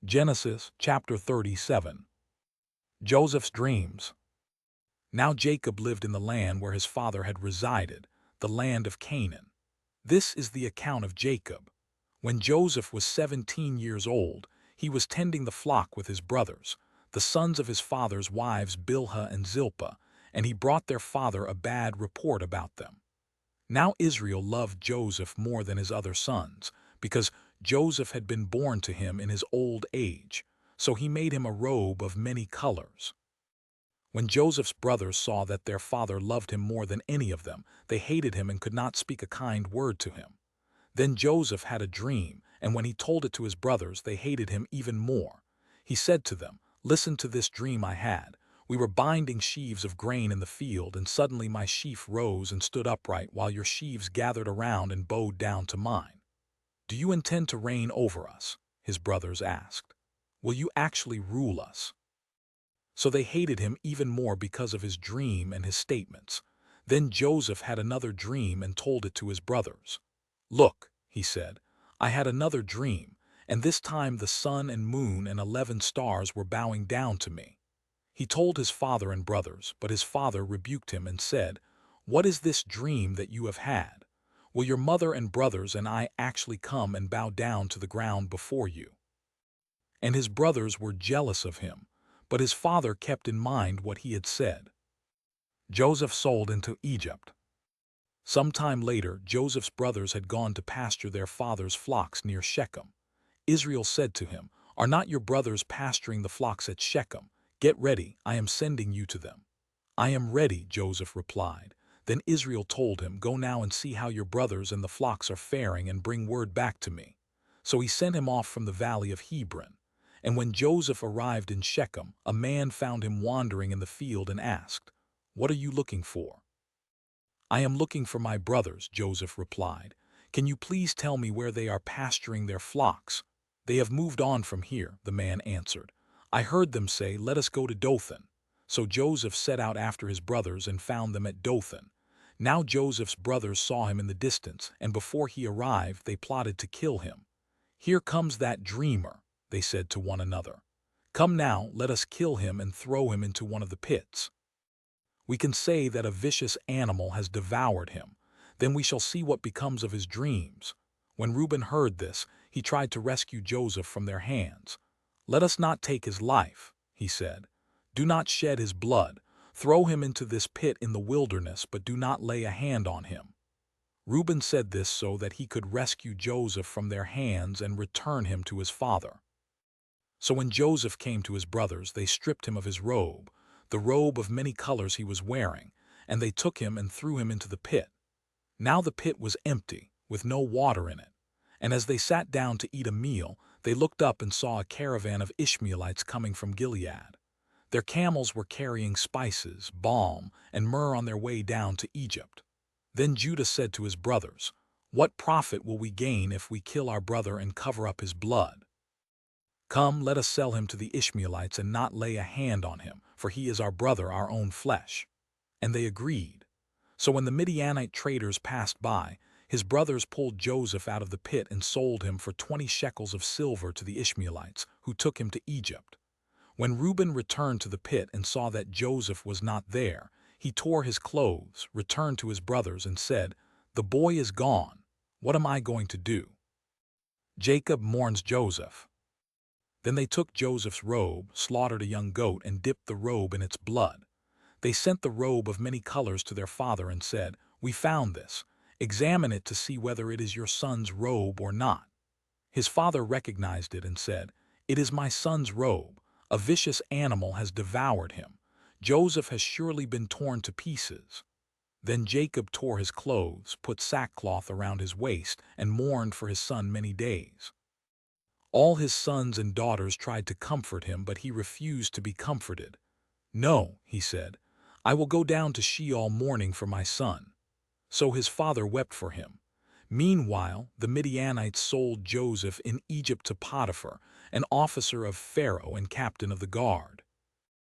Genesis chapter 37. Joseph's dreams. Now Jacob lived in the land where his father had resided, the land of Canaan. This is the account of Jacob. When Joseph was 17 years old, he was tending the flock with his brothers, the sons of his father's wives Bilhah and Zilpah, and he brought their father a bad report about them. Now Israel loved Joseph more than his other sons, because Joseph had been born to him in his old age, so he made him a robe of many colors. When Joseph's brothers saw that their father loved him more than any of them, they hated him and could not speak a kind word to him. Then Joseph had a dream, and when he told it to his brothers, they hated him even more. He said to them, "Listen to this dream I had. We were binding sheaves of grain in the field, and suddenly my sheaf rose and stood upright while your sheaves gathered around and bowed down to mine. Do you intend to reign over us?" his brothers asked. "Will you actually rule us?" So they hated him even more because of his dream and his statements. Then Joseph had another dream and told it to his brothers. "Look," he said, "I had another dream, and this time the sun and moon and 11 stars were bowing down to me." He told his father and brothers, but his father rebuked him and said, "What is this dream that you have had? Will your mother and brothers and I actually come and bow down to the ground before you?" And his brothers were jealous of him, but his father kept in mind what he had said. Joseph sold into Egypt. Some time later, Joseph's brothers had gone to pasture their father's flocks near Shechem. Israel said to him, "Are not your brothers pasturing the flocks at Shechem? Get ready, I am sending you to them." "I am ready," Joseph replied. Then Israel told him, "Go now and see how your brothers and the flocks are faring and bring word back to me." So he sent him off from the valley of Hebron. And when Joseph arrived in Shechem, a man found him wandering in the field and asked, "What are you looking for?" "I am looking for my brothers," Joseph replied. "Can you please tell me where they are pasturing their flocks?" "They have moved on from here," the man answered. "I heard them say, 'Let us go to Dothan.'" So Joseph set out after his brothers and found them at Dothan. Now Joseph's brothers saw him in the distance, and before he arrived they plotted to kill him. "Here comes that dreamer," they said to one another. "Come now, let us kill him and throw him into one of the pits. We can say that a vicious animal has devoured him. Then we shall see what becomes of his dreams." When Reuben heard this, he tried to rescue Joseph from their hands. "Let us not take his life," he said. "Do not shed his blood. Throw him into this pit in the wilderness, but do not lay a hand on him." Reuben said this so that he could rescue Joseph from their hands and return him to his father. So when Joseph came to his brothers, they stripped him of his robe, the robe of many colors he was wearing, and they took him and threw him into the pit. Now the pit was empty, with no water in it. And as they sat down to eat a meal, they looked up and saw a caravan of Ishmaelites coming from Gilead. Their camels were carrying spices, balm, and myrrh on their way down to Egypt. Then Judah said to his brothers, "What profit will we gain if we kill our brother and cover up his blood? Come, let us sell him to the Ishmaelites and not lay a hand on him, for he is our brother, our own flesh." And they agreed. So when the Midianite traders passed by, his brothers pulled Joseph out of the pit and sold him for 20 shekels of silver to the Ishmaelites, who took him to Egypt. When Reuben returned to the pit and saw that Joseph was not there, he tore his clothes, returned to his brothers, and said, "The boy is gone. What am I going to do?" Jacob mourns Joseph. Then they took Joseph's robe, slaughtered a young goat, and dipped the robe in its blood. They sent the robe of many colors to their father and said, "We found this. Examine it to see whether it is your son's robe or not." His father recognized it and said, "It is my son's robe. A vicious animal has devoured him. Joseph has surely been torn to pieces." Then Jacob tore his clothes, put sackcloth around his waist, and mourned for his son many days. All his sons and daughters tried to comfort him, but he refused to be comforted. "No," he said, "I will go down to Sheol mourning for my son." So his father wept for him. Meanwhile, the Midianites sold Joseph in Egypt to Potiphar, an officer of Pharaoh and captain of the guard.